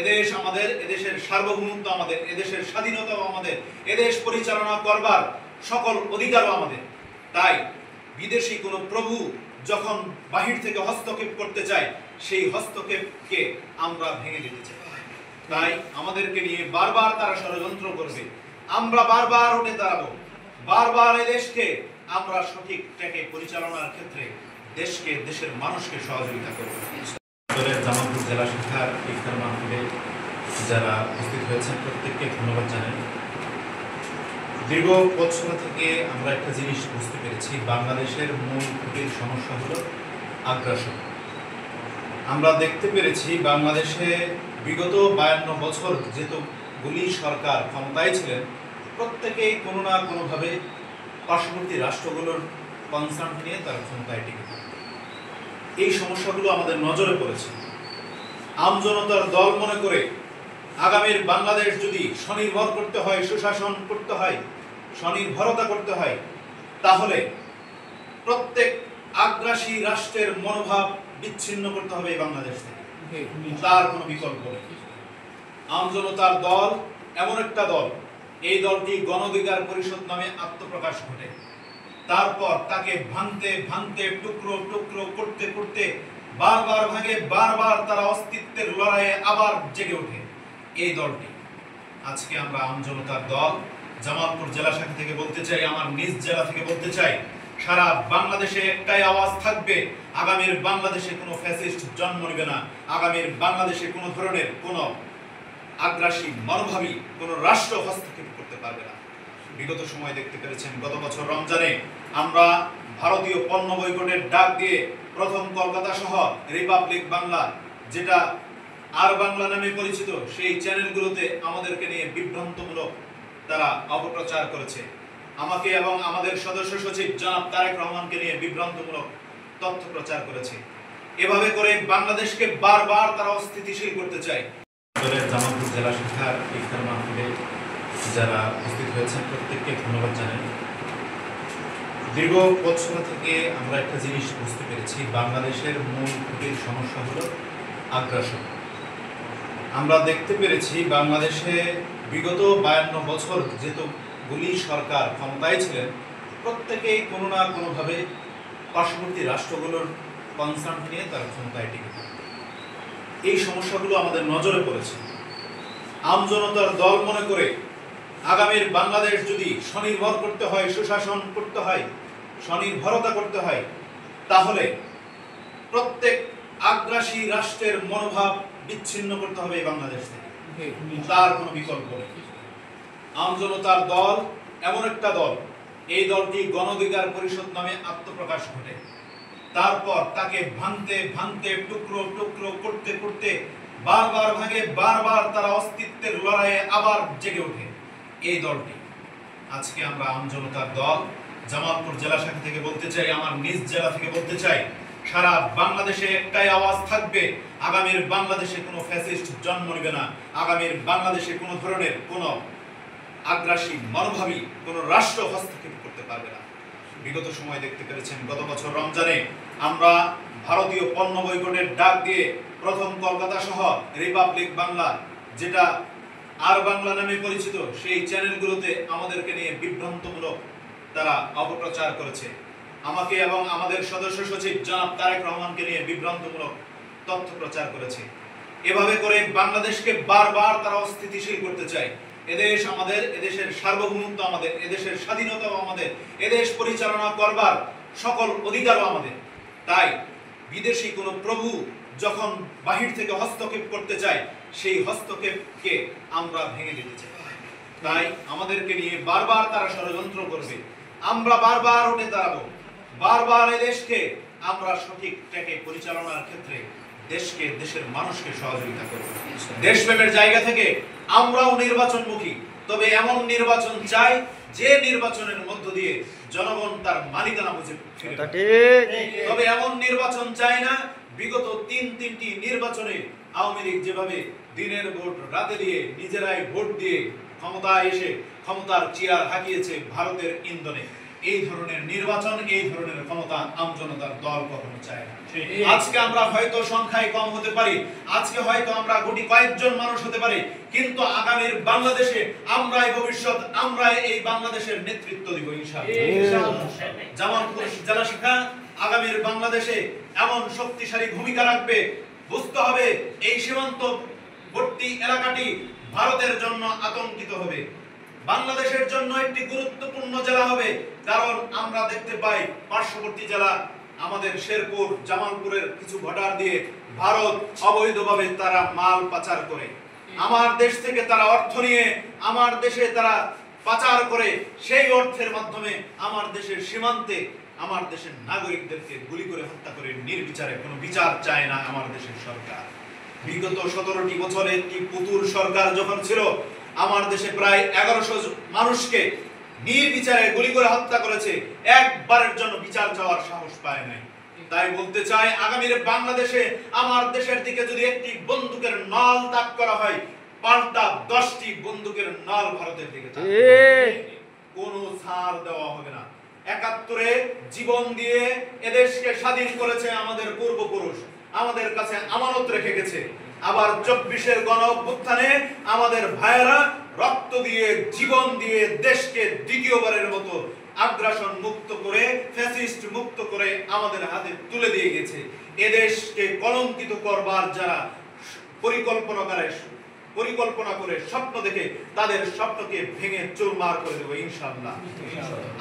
এদেশ আমাদের, এদেশের সার্বভৌমত্ব আমাদের, এদেশের স্বাধীনতাও আমাদের, এদেশ পরিচালনা করবার সকল অধিকারও আমাদের। তাই বিদেশি কোনো প্রভু যখন বাহির থেকে হস্তক্ষেপ করতে চায়, সেই হস্তক্ষেপকে আমরা ভেঙে দিতে চাই। তাই আমাদেরকে নিয়ে বারবার তারা ষড়যন্ত্র করবে, আমরা বারবার উঠে দাঁড়াবো, বারবার এদেশকে আমরা সঠিক ট্র্যাকে পরিচালনার ক্ষেত্রে দেশকে, দেশের মানুষকে সহযোগিতা করব। জামালপুর জেলা শাখার ইফতার মাহফিলে যারা উপস্থিত হয়েছেন প্রত্যেককে ধন্যবাদ জানাই। দীর্ঘ বছর থেকে আমরা একটা জিনিস বুঝতে পেরেছি, বাংলাদেশের মূল ক্ষতির সমস্যা হলো আগ্রাসন। আমরা দেখতে পেরেছি বাংলাদেশে বিগত 52 বছর যেতগুলি সরকার ক্ষমতায় ছিলেন, প্রত্যেকেই কোনো না কোনোভাবে পার্শ্ববর্তী রাষ্ট্রগুলোর কনসার্ন নিয়ে তার ক্ষমতায় টিকে থাকে। এই সমস্যাগুলো আমাদের নজরে পড়েছে। আমজনতার দল মনে করে আগামীর বাংলাদেশ যদি স্বনির্ভর করতে হয়, সুশাসন করতে হয়, স্বনির্ভরতা করতে হয়, তাহলে প্রত্যেক আগ্রাসী রাষ্ট্রের মনোভাব বিচ্ছিন্ন করতে হবে এই বাংলাদেশ থেকে। তার কোনো বিকল্প নেই। আমজনতার দল এমন একটা দল, এই দলটি গণ অধিকার পরিষদ নামে আত্মপ্রকাশ ঘটে, তারপর তাকে ভাঙতে ভাঙতে টুকরো টুকরো করতে করতে বারবার ভাঙে, বারবার তারা অস্তিত্বের লড়াইয়ে আবার জেগে ওঠে এই দলটি। আজকে আমরা আমজনতার দল জামালপুর জেলা শাখা থেকে বলতে চাই, আমার নিজ জেলা থেকে বলতে চাই, সারা বাংলাদেশে একটাই আওয়াজ থাকবে, আগামীর বাংলাদেশে কোনো ফ্যাসিস্ট জন্ম নেবে না, আগামীর বাংলাদেশে কোনো ধরনের কোনো আগ্রাসী মনোভাবী কোনো রাষ্ট্র হস্তক্ষেপ করতে পারবে না। বিগত সময় দেখতে পেরেছেন, গত বছর রমজানে আমরা ভারতীয় পণ্য বয়কটের ডাক দিয়ে প্রথম কলকাতা সহ রিপাবলিক বাংলা, যেটা আর বাংলা নামে পরিচিত, সেই চ্যানেলগুলোতে আমাদেরকে নিয়ে বিভ্রান্তমূলক তারা অপপ্রচার করেছে। আমাকে এবং আমাদের সদস্য সচিব জনাব তারেক রহমানকে নিয়ে বিভ্রান্তমূলক তথ্য প্রচার করেছে। এভাবে করে বাংলাদেশকে বারবার তারা অস্থিতিশীল করতে চায়। জামালপুর জেলা শাখার ইফতার মাহফিলে যারা উপস্থিত হয়েছেন প্রত্যেককে ধন্যবাদ জানাই। দীর্ঘ বছর থেকে আমরা একটা জিনিস বুঝতে পেরেছি, বাংলাদেশের মূল ক্ষতির সমস্যা হলো আগ্রাসন। আমরা দেখতে পেরেছি বাংলাদেশে বিগত 52 বছর যেতগুলি সরকার ক্ষমতায় ছিলেন, প্রত্যেকেই কোনো না কোনোভাবে পার্শ্ববর্তী রাষ্ট্রগুলোর কনসার্ন নিয়ে তার ক্ষমতায় টিকে থাকে। এই সমস্যাগুলো আমাদের নজরে পড়েছে। আমজনতার দল মনে করে আগামীর বাংলাদেশ যদি স্বনির্ভর করতে হয়, সুশাসন করতে হয়, স্বনির্ভরতা করতে হয়, তাহলে প্রত্যেক আগ্রাসী রাষ্ট্রের মনোভাব বিচ্ছিন্ন করতে হবে এই বাংলাদেশ থেকে। তার কোনো বিকল্প নেই। আমজনতার দল এমন একটা দল, এই দলটি গণ অধিকার পরিষদ নামে আত্মপ্রকাশ ঘটে, তারপর তাকে ভাঙতে ভাঙতে টুকরো টুকরো করতে করতে বারবার ভাঙে, বারবার তারা অস্তিত্বের লড়াইয়ে আবার জেগে ওঠে এই দলটি। আজকে আমরা আমজনতার দল জামালপুর জেলা শাখা থেকে বলতে চাই, আমার নিজ জেলা থেকে বলতে চাই, সারা বাংলাদেশে একটাই আওয়াজ থাকবে, আগামীর বাংলাদেশে কোনো ফ্যাসিস্ট জন্ম নেবে না, আগামীর বাংলাদেশে কোনো ধরনের কোনো আগ্রাসী মনোভাবী কোনো রাষ্ট্র হস্তক্ষেপ করতে পারবে না। বিগত সময় দেখতে পেরেছেন, গত বছর রমজানে আমরা ভারতীয় পণ্য বয়কটের ডাক দিয়ে প্রথম কলকাতা সহ রিপাবলিক বাংলা, যেটা আর বাংলা নামে পরিচিত, সেই চ্যানেলগুলোতে আমাদেরকে নিয়ে বিভ্রান্তমূলক তারা অপপ্রচার করেছে। আমাকে এবং আমাদের সদস্য সচিব জনাব তারেক রহমানকে নিয়ে বিভ্রান্তমূলক তথ্য প্রচার করেছে। এভাবে করে বাংলাদেশকে বারবার তারা অস্থিতিশীল করতে চায়। এদেশ আমাদের, এদেশের সার্বভৌমত্ব আমাদের, এদেশের স্বাধীনতাও আমাদের, এদেশ পরিচালনা করবার সকল অধিকারও আমাদের। তাই বিদেশি কোনো প্রভু যখন বাহির থেকে হস্তক্ষেপ করতে চায়, সেই হস্তক্ষেপকে আমরা ভেঙে দিতে চাই। তাই আমাদেরকে নিয়ে বারবার তারা ষড়যন্ত্র করবে, আমরা বারবার উঠে দাঁড়াবো, বারবার এদেশকে আমরা সঠিক ট্র্যাকে পরিচালনার ক্ষেত্রে দেশকে, দেশের মানুষকে সহযোগিতা করব। দেশপ্রেমের জায়গা থেকে আমরাও নির্বাচনমুখী, তবে এমন নির্বাচন চাই যে নির্বাচনের মধ্য দিয়ে জনগণ তার মালিকানা বুঝে ফিরে পাবে। তবে এমন নির্বাচন চাই না বিগত তিনটি নির্বাচনে আওয়ামী লীগ যেভাবে দিনের ভোট রাতে দিয়ে নিজেরাই ভোট দিয়ে ক্ষমতায় এসে ক্ষমতার চেয়ার হাঁকিয়েছে ভারতের ইন্ধনে, এই ধরনের নির্বাচন, এই ধরনের ক্ষমতা আমজনতার দল কখনো চায় না। আজকে আমরা হয়তো সংখ্যায় কম হতে পারি, আজকে হয়তো আমরা গুটি কয়েকজন মানুষ হতে পারি, কিন্তু আগামীর বাংলাদেশে আমরাই ভবিষ্যৎ, আমরাই এই বাংলাদেশের নেতৃত্ব দিব ইনশাআল্লাহ। জামালপুর জেলা শাখা আগামীর বাংলাদেশে এমন শক্তিশালী ভূমিকা রাখবে, বুঝতে হবে এই সীমান্তবর্তী এলাকাটি ভারতের জন্য আতঙ্কিত হবে, বাংলাদেশের জন্য একটি গুরুত্বপূর্ণ জেলা হবে। কারণ আমরা দেখতে পাই পার্শ্ববর্তী জেলা আমাদের শেরপুর, জামালপুরের কিছু ভোটার দিয়ে ভারত অবৈধভাবে তারা মাল পাচার করে, আমার দেশ থেকে তারা অর্থ নিয়ে আমার দেশে তারা পাচার করে, সেই অর্থের মাধ্যমে আমার দেশের সীমান্তে আমার দেশের নাগরিকদেরকে গুলি করে হত্যা করে নির্বিচারে, কোনো বিচার চায় না আমার দেশের সরকার। বিগত 17টি বছরে একটি পুতুল সরকার যখন ছিল, আমার দেশে প্রায় 1100 মানুষকে নির্বিচারে গুলি করে হত্যা করেছে, একবারের জন্য বিচার চাওয়ার সাহস পায় নাই। তাই বলতে চাই, আগামীর বাংলাদেশে আমার দেশের দিকে যদি একটি বন্দুকের নল তাক করা হয়, পাল্টা 10টি বন্দুকের নল ভারতের দিকে কোনো ছাড় দেওয়া হবে না। 71-এ জীবন দিয়ে এদেশকে স্বাধীন করেছে আমাদের পূর্বপুরুষ, আমাদের কাছে আমানত রেখে গেছে। আবার 24-এর গণ অভ্যুত্থানে আমাদের ভাইয়েরা রক্ত দিয়ে, জীবন দিয়ে দেশকে দ্বিতীয়বারের মতো আগ্রাসন মুক্ত করে, ফ্যাসিস্ট মুক্ত করে আমাদের হাতে তুলে দিয়ে গেছে। এদেশকে কলঙ্কিত করবার যারা পরিকল্পনা করে স্বপ্ন দেখে, তাদের স্বপ্নকে ভেঙে চুরমার করে দেব ইনশাআল্লাহ।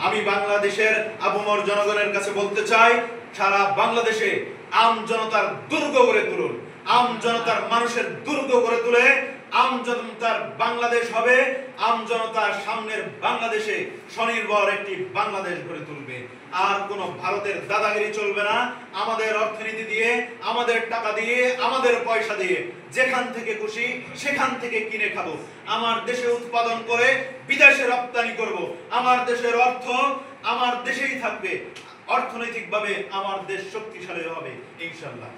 আমি বাংলাদেশের আপামর জনগণের কাছে বলতে চাই, সারা বাংলাদেশে আম জনতার দুর্গ গড়ে তুলুন, আম জনতার মানুষের দুর্গ গড়ে তুলে আম জনতার বাংলাদেশ হবে, আম জনতার সামনের বাংলাদেশে স্বনির্ভর একটি বাংলাদেশ গড়ে তুলবে। আর কোন ভারতের দাদাগিরি চলবে না। আমাদের অর্থনীতি দিয়ে, আমাদের টাকা দিয়ে, আমাদের পয়সা দিয়ে যেখান থেকে খুশি সেখান থেকে কিনে খাবো, আমার দেশে উৎপাদন করে বিদেশে রপ্তানি করব। আমার দেশের অর্থ আমার দেশেই থাকবে, অর্থনৈতিকভাবে আমার দেশ শক্তিশালী হবে ইনশাআল্লাহ।